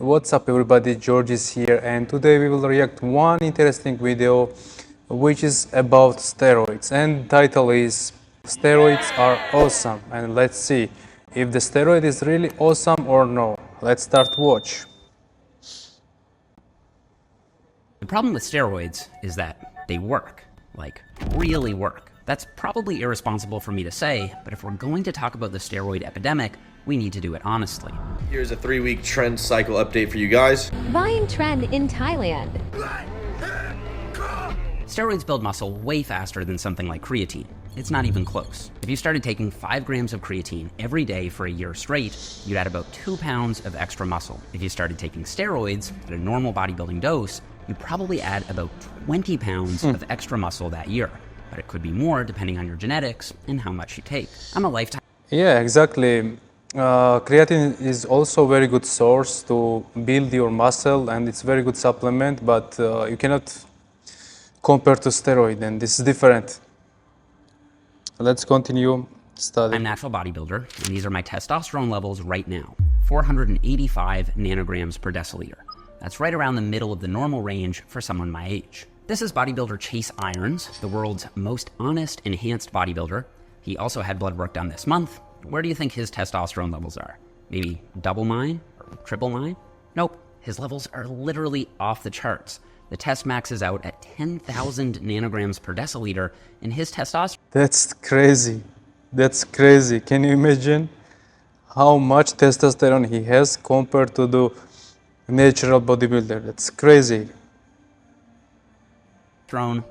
What's up everybody, George is here, and today we will react one interesting video which is about steroids, and title is Steroids Are Awesome, and let's see if the steroid is really awesome or no. Let's start watch. The problem with steroids is that they work, like really work. That's probably irresponsible for me to say, but if we're going to talk about the steroid epidemic, we need to do it honestly. Here's a 3-week trend cycle update for you guys. Volume trend in Thailand. Steroids build muscle way faster than something like creatine. It's not even close. If you started taking 5 grams of creatine every day for a year straight, you'd add about 2 pounds of extra muscle. If you started taking steroids at a normal bodybuilding dose, you'd probably add about 20 pounds of extra muscle that year. But it could be more depending on your genetics and how much you take. I'm a lifetime. Yeah, exactly. Creatine is also a very good source to build your muscle, and it's a very good supplement, but you cannot compare to steroid, and this is different. Let's continue studying. I'm a natural bodybuilder, and these are my testosterone levels right now. 485 nanograms per deciliter. That's right around the middle of the normal range for someone my age. This is bodybuilder Chase Irons, the world's most honest, enhanced bodybuilder. He also had blood work done this month. Where do you think his testosterone levels are? Maybe double mine or triple mine? Nope, his levels are literally off the charts. The test maxes out at 10,000 nanograms per deciliter, and his testosterone... That's crazy. That's crazy. Can you imagine how much testosterone he has compared to the natural bodybuilder? That's crazy.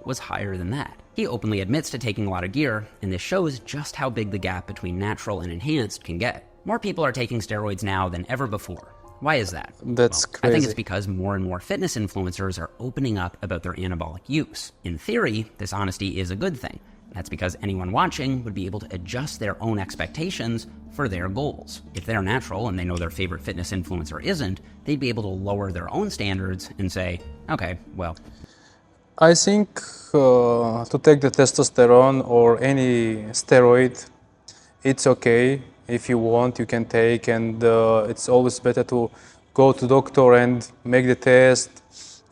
Was higher than that. He openly admits to taking a lot of gear, and this shows just how big the gap between natural and enhanced can get. More people are taking steroids now than ever before. Why is that? That's crazy. I think it's because more and more fitness influencers are opening up about their anabolic use. In theory, this honesty is a good thing. That's because anyone watching would be able to adjust their own expectations for their goals. If they're natural and they know their favorite fitness influencer isn't, they'd be able to lower their own standards and say, okay, well... I think to take the testosterone or any steroid, it's okay. If you want, you can take, and it's always better to go to doctor and make the test,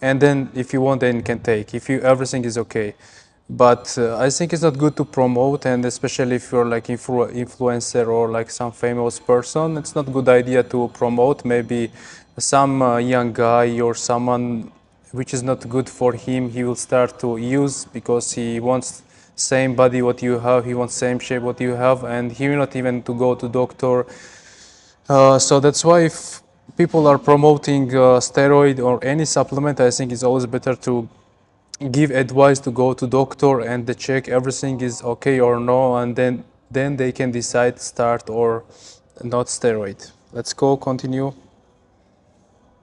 and then if you want, then you can take. If you everything is okay, but I think it's not good to promote, and especially if you're like influencer or like some famous person, it's not a good idea to promote. Maybe some young guy or someone which is not good for him, he will start to use because he wants same body what you have, he wants same shape what you have, and he will not even to go to doctor. So that's why if people are promoting steroid or any supplement, I think it's always better to give advice to go to doctor and they check everything is okay or no, and then they can decide start or not steroid. Let's go, continue.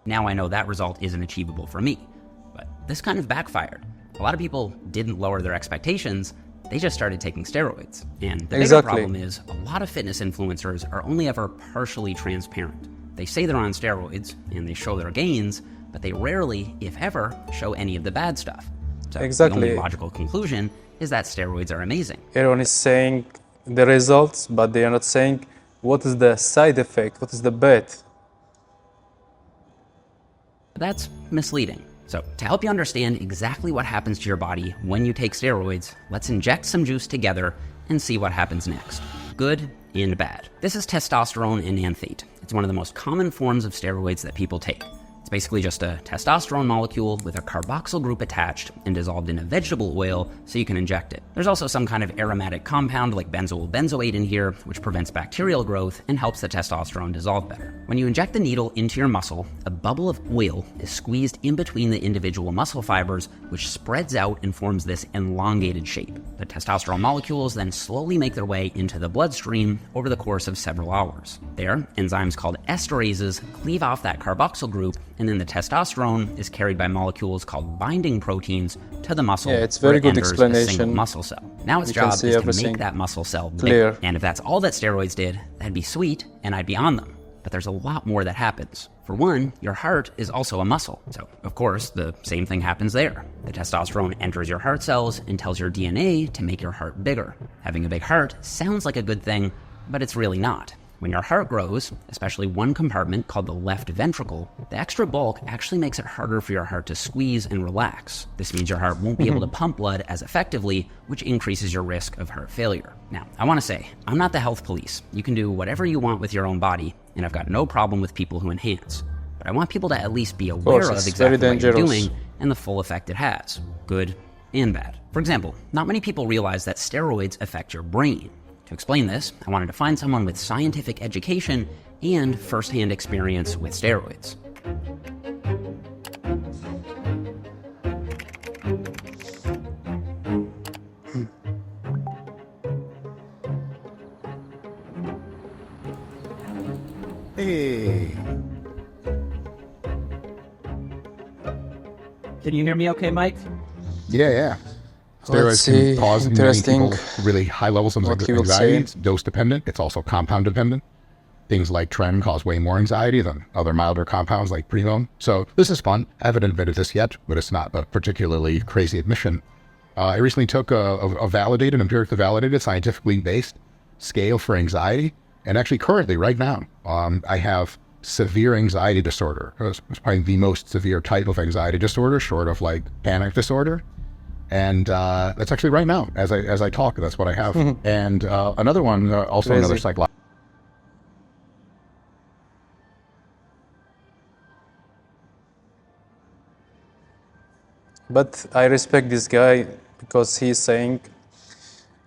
Now I know that result isn't achievable for me. This kind of backfired. A lot of people didn't lower their expectations, they just started taking steroids. And the bigger problem is a lot of fitness influencers are only ever partially transparent. They say they're on steroids and they show their gains, but they rarely, if ever, show any of the bad stuff. So the only logical conclusion is that steroids are amazing. Everyone is saying the results, but they are not saying what is the side effect, what is the bad. That's misleading. So, to help you understand exactly what happens to your body when you take steroids, let's inject some juice together and see what happens next. Good and bad. This is testosterone enanthate. It's one of the most common forms of steroids that people take. It's basically just a testosterone molecule with a carboxyl group attached and dissolved in a vegetable oil so you can inject it. There's also some kind of aromatic compound like benzoyl benzoate in here, which prevents bacterial growth and helps the testosterone dissolve better. When you inject the needle into your muscle, a bubble of oil is squeezed in between the individual muscle fibers, which spreads out and forms this elongated shape. The testosterone molecules then slowly make their way into the bloodstream over the course of several hours. There, enzymes called esterases cleave off that carboxyl group, and then the testosterone is carried by molecules called binding proteins to the muscle. Yeah, it's very good explanation. A single muscle cell. Now its job is to make that muscle cell bigger. And if that's all that steroids did, that'd be sweet, and I'd be on them. But there's a lot more that happens. For one, your heart is also a muscle. So, of course, the same thing happens there. The testosterone enters your heart cells and tells your DNA to make your heart bigger. Having a big heart sounds like a good thing, but it's really not. When your heart grows, especially one compartment called the left ventricle, the extra bulk actually makes it harder for your heart to squeeze and relax. This means your heart won't be able to pump blood as effectively, which increases your risk of heart failure. Now, I want to say, I'm not the health police. You can do whatever you want with your own body, and I've got no problem with people who enhance. But I want people to at least be aware of exactly what you're doing and the full effect it has, good and bad. For example, not many people realize that steroids affect your brain. To explain this, I wanted to find someone with scientific education and first-hand experience with steroids. Hey. Can you hear me okay, Mike? Yeah. Let's Steroids see. can cause in many Interesting. people really high levels of What he will anxiety. say. It's dose dependent. It's also compound dependent. Things like Tren cause way more anxiety than other milder compounds like Primo. So this is fun. I haven't admitted this yet, but it's not a particularly crazy admission. I recently took a validated, empirically validated, scientifically based scale for anxiety. And actually currently, right now, I have severe anxiety disorder. It's probably the most severe type of anxiety disorder, short of like panic disorder. And that's actually right now, as I talk, that's what I have. And another one, also Crazy. another psychological. But I respect this guy because he's saying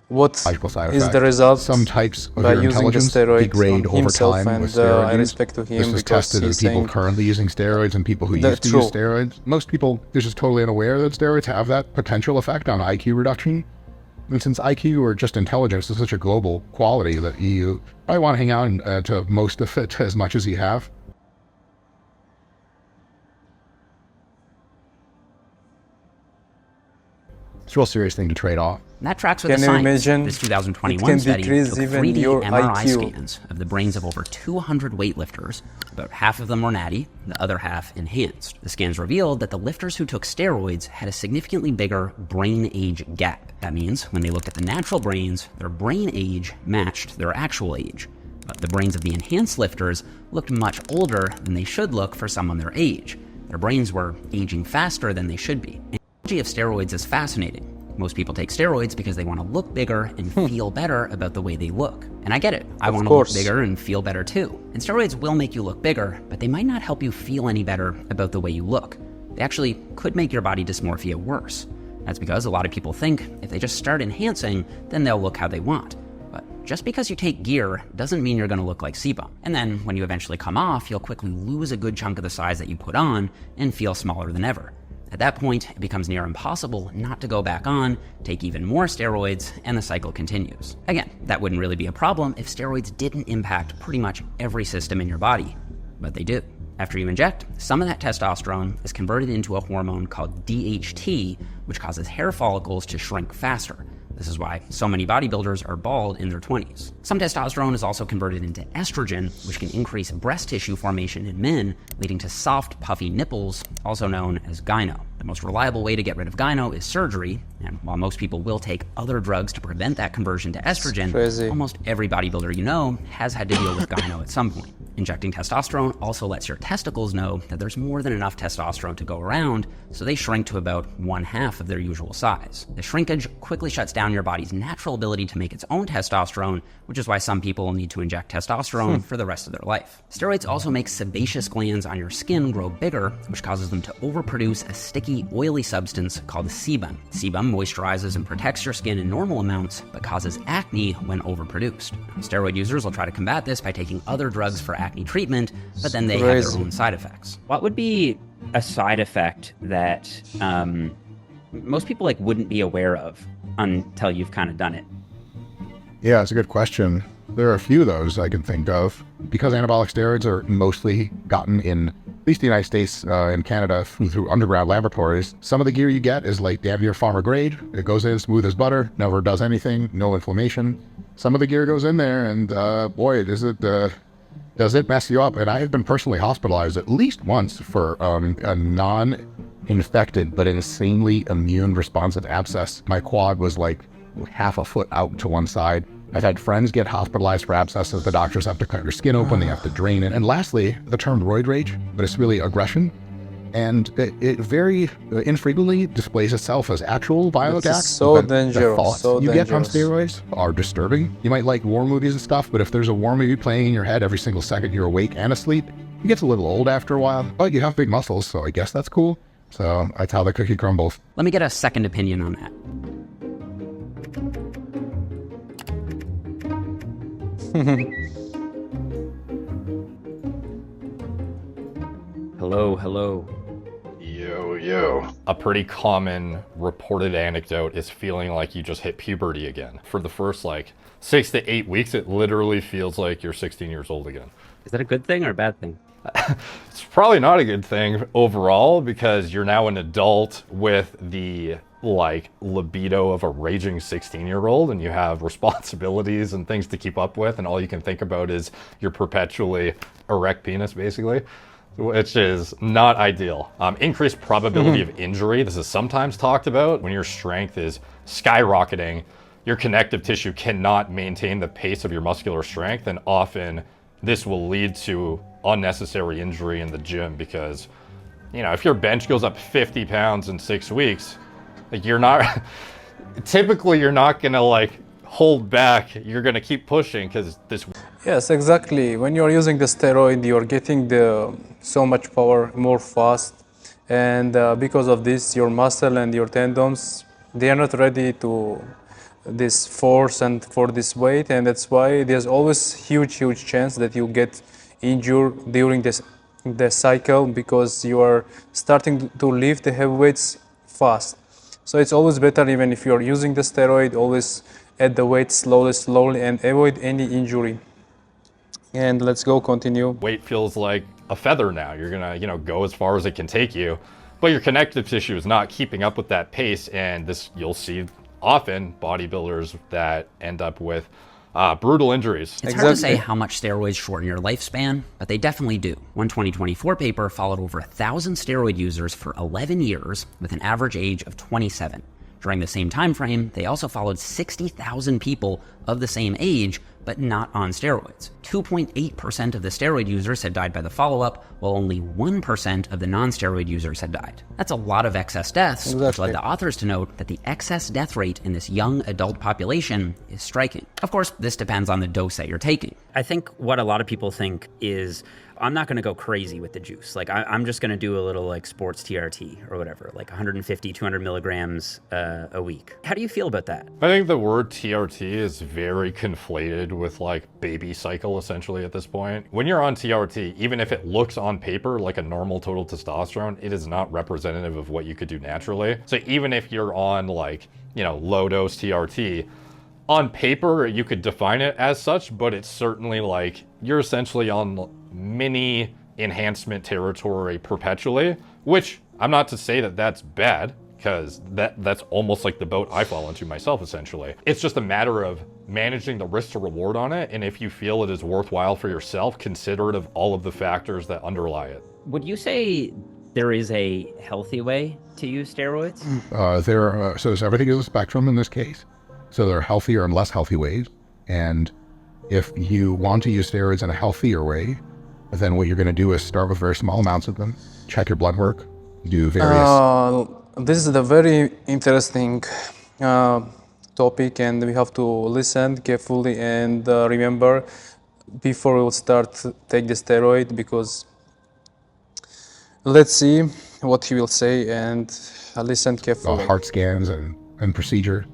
what side is effect. the result Some types of by your using the intelligence steroid degrade on over himself, time and with steroid I use. respect to him This is because tested in he's people saying currently using steroids and people who used that's to use steroids. Most people are just totally unaware that steroids have that potential effect on IQ reduction. And since IQ or just intelligence is such a global quality that you probably want to hang out to most of it as much as you have. It's a real serious thing to trade off. And that tracks with Can the you science. imagine? This It 2021 can study decrease took even 3D your MRI IQ. scans of the brains of over 200 weightlifters. About half of them were natty, the other half enhanced. The scans revealed that the lifters who took steroids had a significantly bigger brain age gap. That means when they looked at the natural brains, their brain age matched their actual age. But the brains of the enhanced lifters looked much older than they should look for someone their age. Their brains were aging faster than they should be. The biology of steroids is fascinating. Most people take steroids because they want to look bigger and feel better about the way they look. And I get it. I want to look course. bigger and feel better too. And steroids will make you look bigger, but they might not help you feel any better about the way you look. They actually could make your body dysmorphia worse. That's because a lot of people think if they just start enhancing, then they'll look how they want. But just because you take gear doesn't mean you're going to look like sebum. And then when you eventually come off, you'll quickly lose a good chunk of the size that you put on and feel smaller than ever. At that point, it becomes near impossible not to go back on, take even more steroids, and the cycle continues. Again, that wouldn't really be a problem if steroids didn't impact pretty much every system in your body, but they do. After you inject, some of that testosterone is converted into a hormone called DHT, which causes hair follicles to shrink faster. This is why so many bodybuilders are bald in their 20s. Some testosterone is also converted into estrogen, which can increase breast tissue formation in men, leading to soft, puffy nipples, also known as gyno. The most reliable way to get rid of gyno is surgery, and while most people will take other drugs to prevent that conversion to estrogen, crazy. almost every bodybuilder you know has had to deal with gyno at some point. Injecting testosterone also lets your testicles know that there's more than enough testosterone to go around, so they shrink to about 1/2 of their usual size. The shrinkage quickly shuts down your body's natural ability to make its own testosterone, which is why some people need to inject testosterone for the rest of their life. Steroids also make sebaceous glands on your skin grow bigger, which causes them to overproduce a sticky, oily substance called sebum. Sebum moisturizes and protects your skin in normal amounts, but causes acne when overproduced. Steroid users will try to combat this by taking other drugs for acne treatment, but then they have Crazy. their own side effects. What would be a side effect that most people wouldn't be aware of until you've kind of done it? Yeah, it's a good question. There are a few of those I can think of. Because anabolic steroids are mostly gotten in, at least the United States and Canada, through underground laboratories, some of the gear you get is like damn near farmer grade. It goes in smooth as butter, never does anything, no inflammation. Some of the gear goes in there and boy, does it mess you up. And I have been personally hospitalized at least once for a non-infected but insanely immune responsive abscess. My quad was like half a foot out to one side. I've had friends get hospitalized for abscesses. The doctors have to cut your skin open, they have to drain it. And lastly, the term roid rage, but it's really aggression. And it very infrequently displays itself as actual bioattacks. This is so but dangerous, the thoughts so you get on dangerous. steroids are disturbing. You might like war movies and stuff, but if there's a war movie playing in your head every single second you're awake and asleep, it gets a little old after a while. But you have big muscles, so I guess that's cool. So that's how the cookie crumbles. Let me get a second opinion on that. Hello. Yo. A pretty common reported anecdote is feeling like you just hit puberty again. For the first 6 to 8 weeks, it literally feels like you're 16 years old again. Is that a good thing or a bad thing? It's probably not a good thing overall because you're now an adult with the libido of a raging 16-year-old and you have responsibilities and things to keep up with, and all you can think about is your perpetually erect penis, basically, which is not ideal. Increased probability of injury. This is sometimes talked about when your strength is skyrocketing. Your connective tissue cannot maintain the pace of your muscular strength, and often this will lead to unnecessary injury in the gym because, if your bench goes up 50 pounds in 6 weeks, you're not gonna hold back. You're gonna keep pushing because this. Yes, exactly. When you're using the steroid, you're getting so much power more fast, and because of this, your muscle and your tendons, they are not ready to this force and for this weight, and that's why there's always huge chance that you get injured during the cycle because you are starting to lift the heavy weights fast. So it's always better, even if you're using the steroid, always add the weight slowly and avoid any injury. And let's go continue. Weight feels like a feather now. You're gonna, go as far as it can take you, but your connective tissue is not keeping up with that pace, and this you'll see often bodybuilders that end up with brutal injuries. It's hard to say how much steroids shorten your lifespan, but they definitely do. One 2024 paper followed over 1,000 steroid users for 11 years with an average age of 27. During the same time frame, they also followed 60,000 people of the same age, but not on steroids. 2.8% of the steroid users had died by the follow-up, while only 1% of the non-steroid users had died. That's a lot of excess deaths, which led the authors to note that the excess death rate in this young adult population is striking. Of course, this depends on the dose that you're taking. I think what a lot of people think is, I'm not going to go crazy with the juice. I'm just going to do a little sports TRT or whatever, 150, 200 milligrams a week. How do you feel about that? I think the word TRT is very conflated with baby cycle essentially at this point. When you're on TRT, even if it looks on paper like a normal total testosterone, it is not representative of what you could do naturally. So even if you're on low dose TRT, on paper you could define it as such, but it's certainly you're essentially on mini enhancement territory perpetually, which I'm not to say that that's bad, because that's almost like the boat I fall into myself, essentially. It's just a matter of managing the risk to reward on it, and if you feel it is worthwhile for yourself, considerate of all of the factors that underlie it. Would you say there is a healthy way to use steroids? So everything is a spectrum in this case. So there are healthier and less healthy ways, and if you want to use steroids in a healthier way, then what you're going to do is start with very small amounts of them, check your blood work, do various... This is a very interesting topic, and we have to listen carefully and remember before we will start to take the steroid, because let's see what he will say and listen carefully. Heart scans and procedure.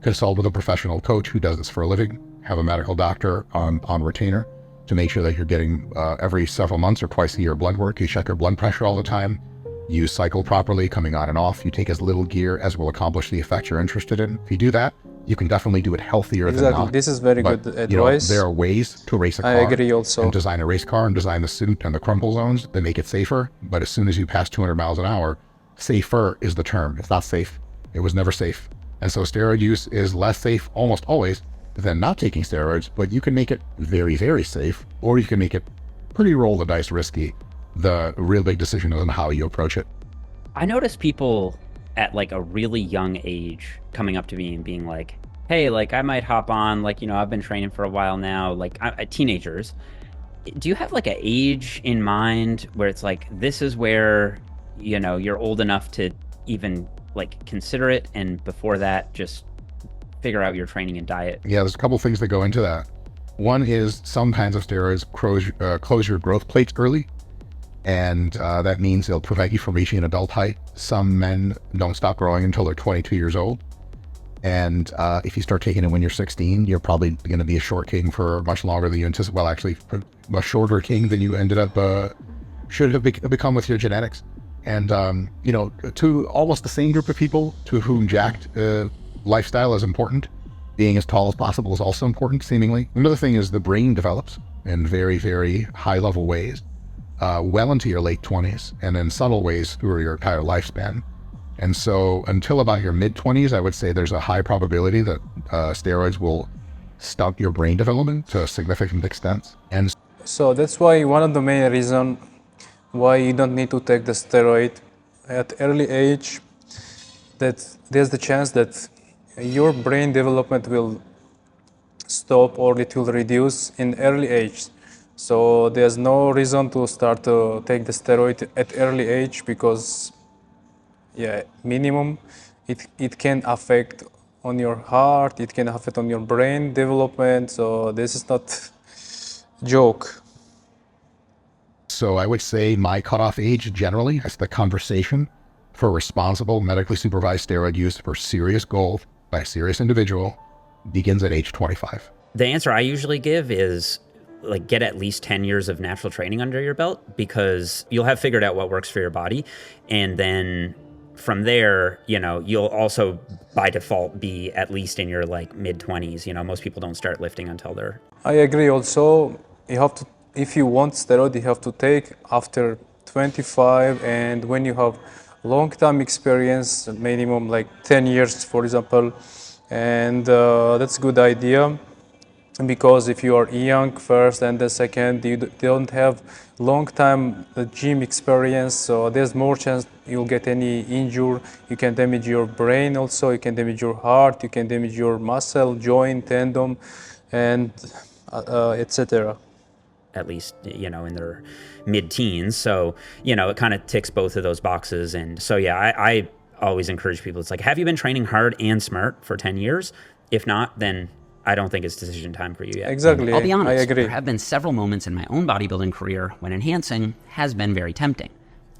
Consult with a professional coach who does this for a living. Have a medical doctor on retainer to make sure that you're getting every several months or twice a year blood work. You check your blood pressure all the time. You cycle properly, coming on and off. You take as little gear as will accomplish the effect you're interested in. If you do that, you can definitely do it healthier than not. This is very good advice. There are ways to race a car. I agree also. And design a race car and design the suit and the crumple zones that make it safer. But as soon as you pass 200 miles an hour, safer is the term. It's not safe. It was never safe. And so steroid use is less safe almost always than not taking steroids, but you can make it very, very safe, or you can make it pretty roll the dice risky. The real big decision is on how you approach it. I notice people at a really young age coming up to me and being like, hey, like I might hop on, like, I've been training for a while now, like teenagers. Do you have like an age in mind where it's like, this is where, you're old enough to even like consider it, and before that, just figure out your training and diet? Yeah, there's a couple things that go into that. One is some kinds of steroids close your growth plates early, and that means they'll prevent you from reaching an adult height. Some men don't stop growing until they're 22 years old. And if you start taking it when you're 16, you're probably going to be a short king for much longer than you anticipate. Well, actually, a shorter king than you ended up should have become with your genetics. And to almost the same group of people to whom jacked lifestyle is important, being as tall as possible is also important, seemingly. Another thing is the brain develops in very, very high-level ways, well into your late 20s, and in subtle ways through your entire lifespan. And so until about your mid-20s, I would say there's a high probability that steroids will stunt your brain development to a significant extent. And So that's why one of the main reasons why you don't need to take the steroid at early age, that there's the chance that your brain development will stop or it will reduce in early age. So there's no reason to start to take the steroid at early age, because minimum it can affect on your heart, it can affect on your brain development. So this is not joke. so I would say my cutoff age generally as the conversation for responsible medically supervised steroid use for serious goals by a serious individual begins at age 25. The answer I usually give is like get at least 10 years of natural training under your belt, because you'll have figured out what works for your body. And then from there, you'll also by default be at least in your like mid 20s. Most people don't start lifting until they're... I agree. Also, you have to, if you want steroid, you have to take after 25, and when you have long-term experience, minimum like 10 years, for example, and that's a good idea. Because if you are young first and the second, you don't have long time gym experience, so there's more chance you'll get any injury. You can damage your brain also, you can damage your heart, you can damage your muscle, joint, tendon, and etc. At least, in their mid-teens. So, it kind of ticks both of those boxes. And so, yeah, I always encourage people, it's like, have you been training hard and smart for 10 years? If not, then I don't think it's decision time for you yet. Exactly. I'll be honest, I agree. there have been several moments in my own bodybuilding career when enhancing has been very tempting.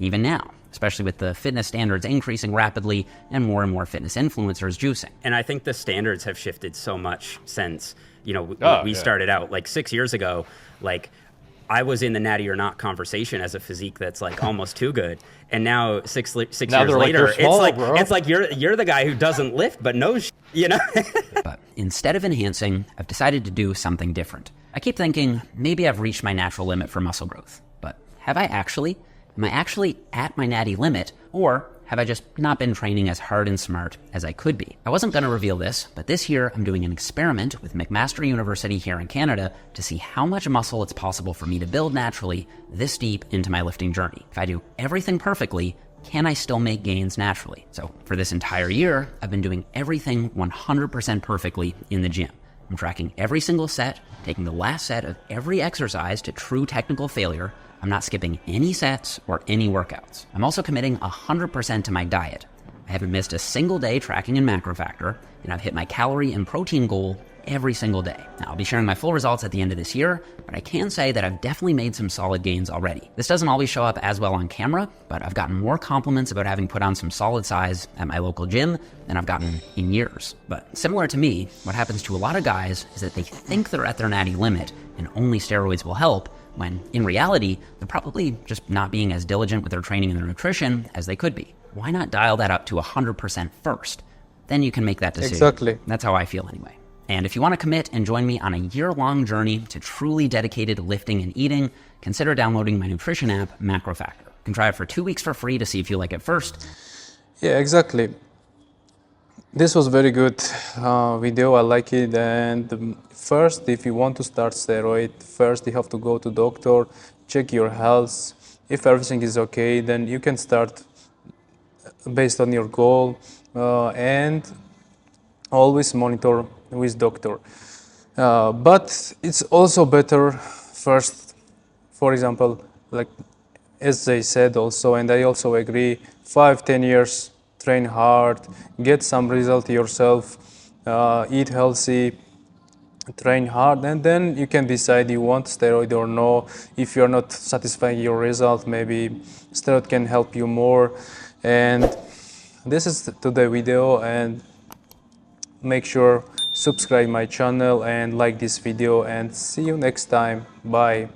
Even now, especially with the fitness standards increasing rapidly and more fitness influencers juicing. And I think the standards have shifted so much since, we yeah. started out like 6 years ago. Like, I was in the natty or not conversation as a physique that's like almost too good, and now six years they're like, later, "You're small, it's like you're the guy who doesn't lift but knows, But instead of enhancing, I've decided to do something different. I keep thinking maybe I've reached my natural limit for muscle growth, but have I actually? Am I actually at my natty limit, or have I just not been training as hard and smart as I could be? I wasn't going to reveal this, but this year I'm doing an experiment with McMaster University here in Canada to see how much muscle it's possible for me to build naturally this deep into my lifting journey. If I do everything perfectly, can I still make gains naturally? So for this entire year, I've been doing everything 100% perfectly in the gym. I'm tracking every single set, taking the last set of every exercise to true technical failure. I'm not skipping any sets or any workouts. I'm also committing 100% to my diet. I haven't missed a single day tracking in macro factor, and I've hit my calorie and protein goal every single day. Now, I'll be sharing my full results at the end of this year, but I can say that I've definitely made some solid gains already. This doesn't always show up as well on camera, but I've gotten more compliments about having put on some solid size at my local gym than I've gotten in years. But similar to me, what happens to a lot of guys is that they think they're at their natty limit and only steroids will help, when in reality, they're probably just not being as diligent with their training and their nutrition as they could be. Why not dial that up to 100% first? Then you can make that decision. Exactly. That's how I feel anyway. And if you want to commit and join me on a year-long journey to truly dedicated lifting and eating, consider downloading my nutrition app, Macro Factor. You can try it for 2 weeks for free to see if you like it first. Yeah, exactly. This was very good video. I like it. And first, if you want to start steroid, first you have to go to doctor, check your health. If everything is okay, then you can start based on your goal, and always monitor with doctor. But it's also better first, for example, like as they said also, and I also agree, 5-10 years, train hard, get some result yourself, eat healthy, train hard, and then you can decide you want steroid or no. If you're not satisfying your result, maybe steroid can help you more. And this is today's video, and make sure subscribe my channel and like this video, and see you next time. Bye.